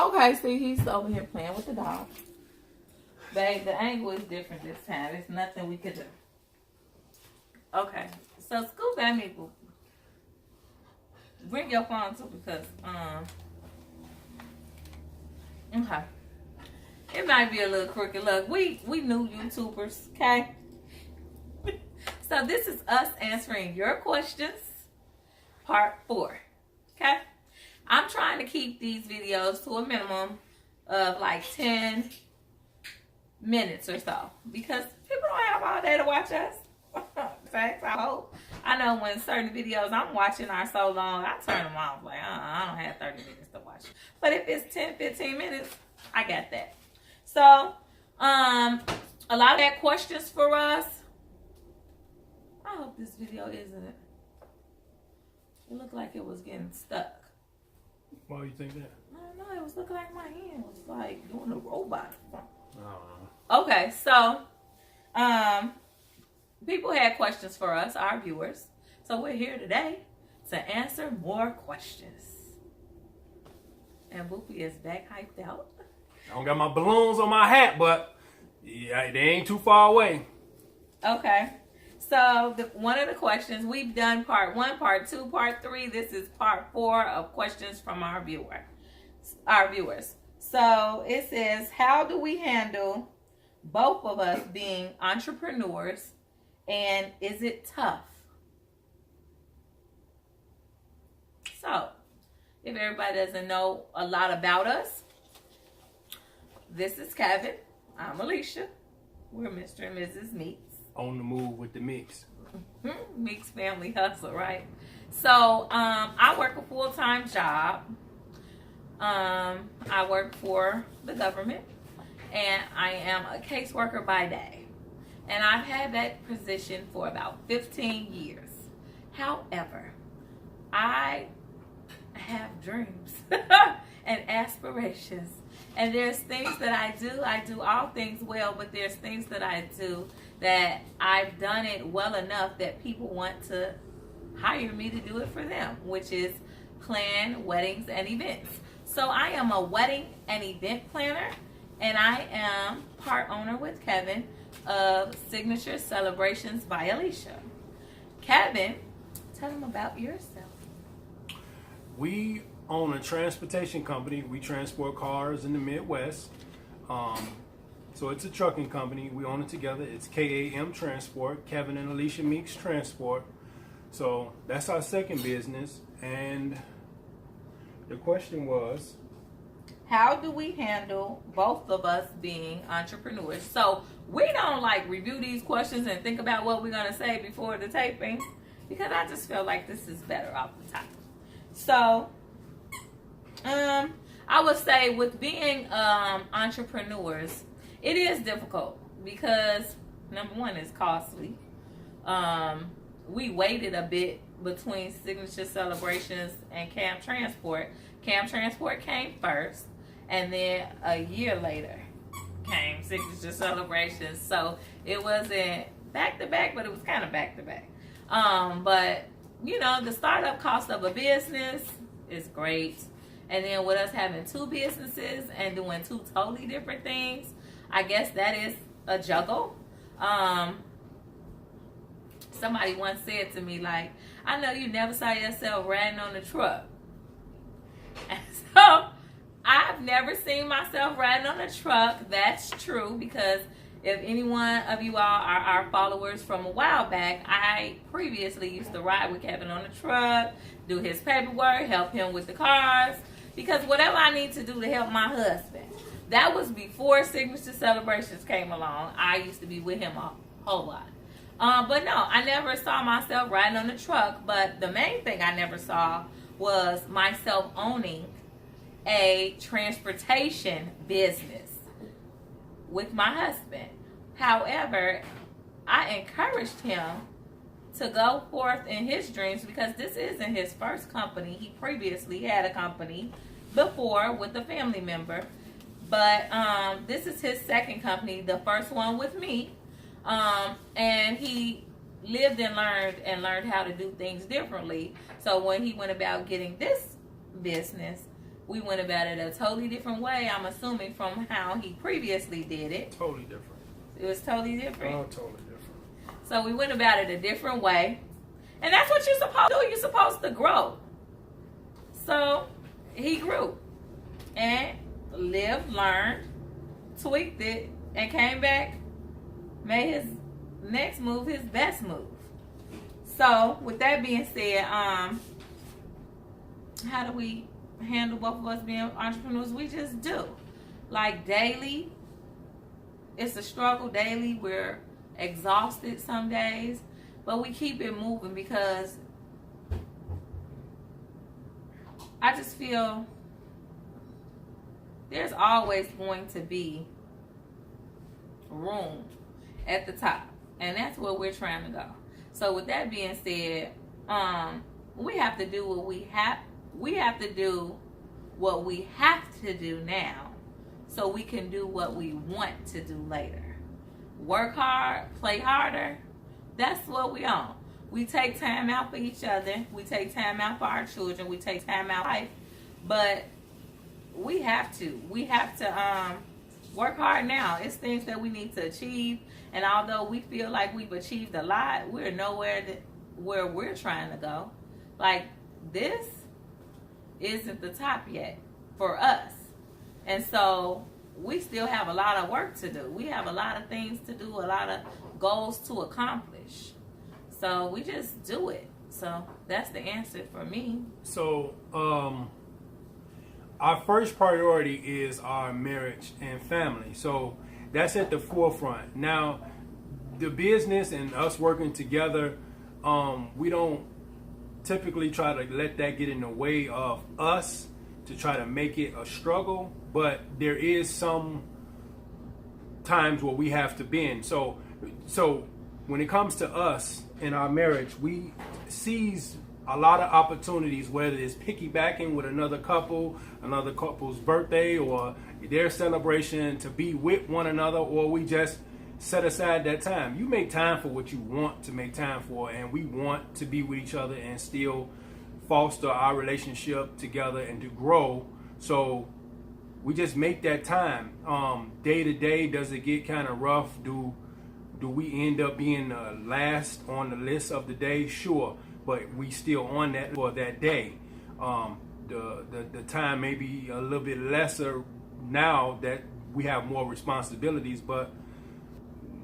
Okay, see, he's over here playing with the dog. Babe, the angle is different this time. There's nothing we could do. Okay, so scoop at me, boo. Bring your phone too, because okay, it might be a little crooked. Look, we new YouTubers, okay? So this is us answering your questions, part 4, okay? I'm trying to keep these videos to a minimum of like 10 minutes or so, because people don't have all day to watch us. Facts, I hope. I know when certain videos I'm watching are so long, I turn them off. Like, I don't have 30 minutes to watch. But if it's 10, 15 minutes, I got that. So, a lot of that questions for us. I hope this video isn't. It looked like it was getting stuck. Why do you think that? I don't know. It was looking like my hand was like doing a robot. I don't know. Okay, so, people had questions for us, our viewers. So we're here today to answer more questions. And Boopy is back hyped out. I don't got my balloons on my hat, but yeah, they ain't too far away. Okay. So one of the questions, we've done part 1, part 2, part 3. This is part 4 of questions from our viewers. So it says, how do we handle both of us being entrepreneurs, and is it tough? So, if everybody doesn't know a lot about us, this is Kevin. I'm Alicia. We're Mr. and Mrs. Meeks. On the move with the Meeks. Meeks family hustle, right? So, I work a full-time job. I work for the government, and I am a caseworker by day. And I've had that position for about 15 years. However, I have dreams and aspirations. And there's things that I do. I do all things well, but there's things that I do that I've done it well enough that people want to hire me to do it for them, which is plan weddings and events. So I am a wedding and event planner, and I am part owner with Kevin of Signature Celebrations by Alicia. Kevin, tell them about yourself. We own a transportation company. We transport cars in the Midwest. So it's a trucking company. We own it together. It's KAM Transport, Kevin and Alicia Meeks Transport. So that's our second business. And the question was, how do we handle both of us being entrepreneurs? So we don't like review these questions and think about what we're going to say before the taping, because I just feel like this is better off the top. So I would say with being entrepreneurs, it is difficult because number one, it's costly. We waited a bit between Signature Celebrations and Cam Transport. Cam Transport came first, and then a year later came Signature Celebrations. So it wasn't back to back, but it was kind of back to back. But you know, the startup cost of a business is great. And then with us having 2 businesses and doing 2 totally different things, I guess that is a juggle. Somebody once said to me, like, I know you never saw yourself riding on the truck. And so I've never seen myself riding on a truck. That's true, because if any one of you all are our followers from a while back, I previously used to ride with Kevin on the truck, do his paperwork, help him with the cars, because whatever I need to do to help my husband. That was before Signature Celebrations came along. I used to be with him a whole lot. But no, I never saw myself riding on the truck. But the main thing I never saw was myself owning a transportation business with my husband. However, I encouraged him to go forth in his dreams, because this isn't his first company. He previously had a company before with a family member. But this is his second company, the first one with me. And he lived and learned how to do things differently. So when he went about getting this business, we went about it a totally different way. I'm assuming from how he previously did it. Totally different. It was totally different. Oh, totally different. So we went about it a different way. And that's what you're supposed to do. You're supposed to grow. So he grew and lived, learned, tweaked it, and came back, made his next move his best move. So with that being said, how do we handle both of us being entrepreneurs? We just do. Like daily, it's a struggle daily. We're exhausted some days, but we keep it moving because I just feel there's always going to be room at the top, and that's where we're trying to go. So with that being said, we have to do what we have to do what we have to do now so we can do what we want to do later. Work hard, play harder. That's what we on. We take time out for each other. We take time out for our children. We take time out for life. But we have to. We have to work hard now. It's things that we need to achieve. And although we feel like we've achieved a lot, we're nowhere where we're trying to go. Like, this isn't the top yet for us. And so we still have a lot of work to do. We have a lot of things to do, a lot of goals to accomplish. So we just do it. So that's the answer for me. So our first priority is our marriage and family. So that's at the forefront. Now, the business and us working together, we don't typically try to let that get in the way of us to try to make it a struggle, but there is some times where we have to bend. So when it comes to us in our marriage, we seize a lot of opportunities, whether it's piggybacking with another couple's birthday or their celebration, to be with one another, or we just set aside that time. You make time for what you want to make time for, and we want to be with each other and still foster our relationship together and to grow. So we just make that time. Day to day, does it get kind of rough? Do we end up being last on the list of the day? Sure, but we still on that for that day. The time may be a little bit lesser now that we have more responsibilities, but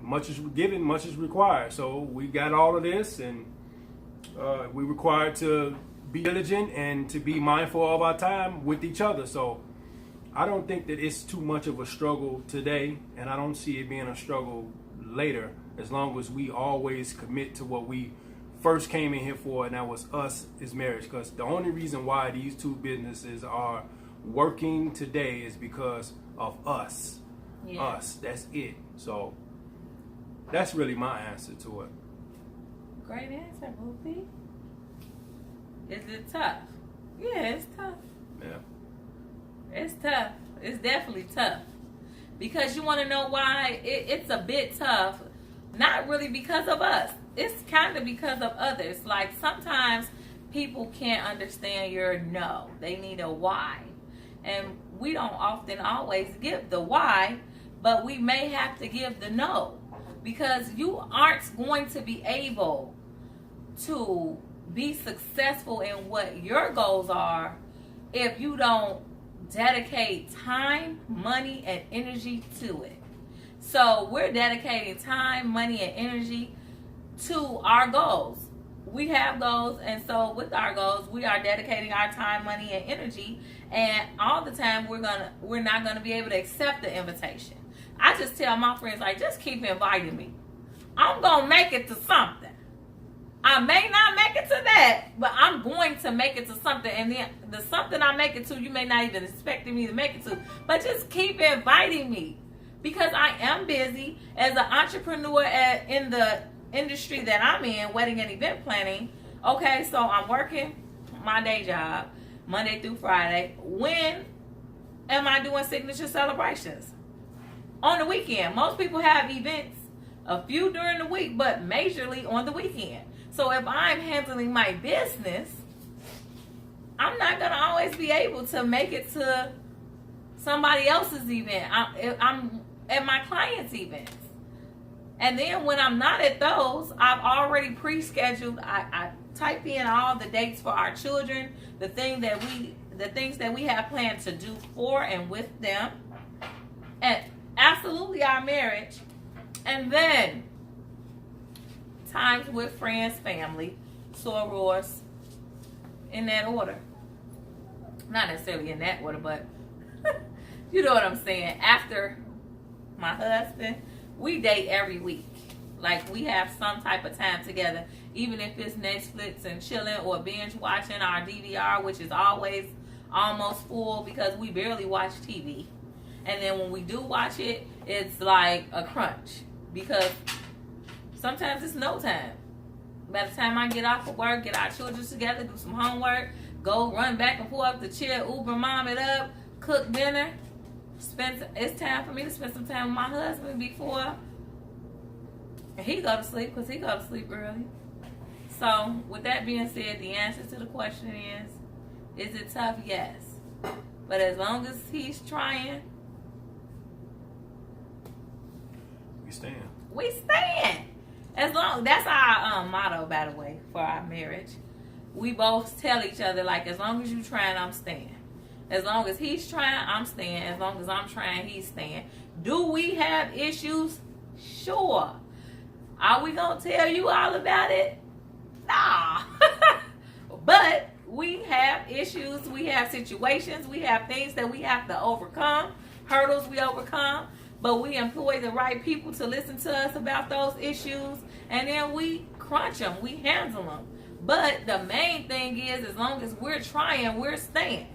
much is given, much is required. So we got all of this, and we required to be diligent and to be mindful of our time with each other. So I don't think that it's too much of a struggle today, and I don't see it being a struggle later, as long as we always commit to what we first came in here for, and that was us, is marriage. Because the only reason why these two businesses are working today is because of us. Yeah. Us, that's it. So that's really my answer to it. Great answer, Boopy. Is it tough? Yeah, it's tough. Yeah. It's tough. It's definitely tough. Because you want to know why it's a bit tough. Not really because of us. It's kind of because of others. Like, sometimes people can't understand your no. They need a why. And we don't often always give the why, but we may have to give the no. Because you aren't going to be able to be successful in what your goals are if you don't dedicate time, money, and energy to it. So we're dedicating time, money, and energy to our goals. We have goals, and so with our goals, we are dedicating our time, money, and energy. And all the time, we're not gonna be able to accept the invitation. I just tell my friends, like, just keep inviting me. I'm gonna make it to something. I may not make it to that, but I'm going to make it to something. And then the something I make it to, you may not even expect me to make it to. But just keep inviting me. Because I am busy as an entrepreneur in the industry that I'm in, wedding and event planning. Okay, so I'm working my day job Monday through Friday. When am I doing signature celebrations? On the weekend. Most people have events, a few during the week, but majorly on the weekend. So if I'm handling my business, I'm not gonna always be able to make it to somebody else's event. I'm at my clients' events. And then when I'm not at those, I've already pre-scheduled. I type in all the dates for our children, the things that we have planned to do for and with them, and absolutely our marriage. And then times with friends, family, sorors, in that order. Not necessarily in that order, but you know what I'm saying. After my husband, we date every week. Like, we have some type of time together, even if it's Netflix and chilling or binge watching our DVR, which is always almost full because we barely watch TV. And then when we do watch it, it's like a crunch because sometimes it's no time. By the time I get off of work, get our children together, do some homework, go run back and forth to chill, Uber mom it up, cook dinner, it's time for me to spend some time with my husband before he go to sleep, because he go to sleep early. So with that being said, the answer to the question is it tough? Yes. But as long as he's trying, we stand. We stand. As long, that's our motto, by the way, for our marriage. We both tell each other, like, as long as you trying, I'm staying. As long as he's trying, I'm staying. As long as I'm trying, he's staying. Do we have issues? Sure. Are we going to tell you all about it? Nah. But we have issues. We have situations. We have things that we have to overcome. Hurdles we overcome. But we employ the right people to listen to us about those issues. And then we crunch them. We handle them. But the main thing is, as long as we're trying, we're staying.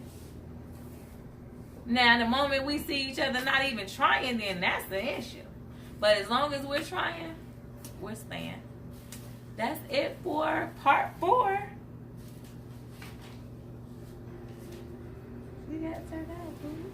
Now, the moment we see each other not even trying, then that's the issue. But as long as we're trying, we're staying. That's it for part 4. We got to turn out, please.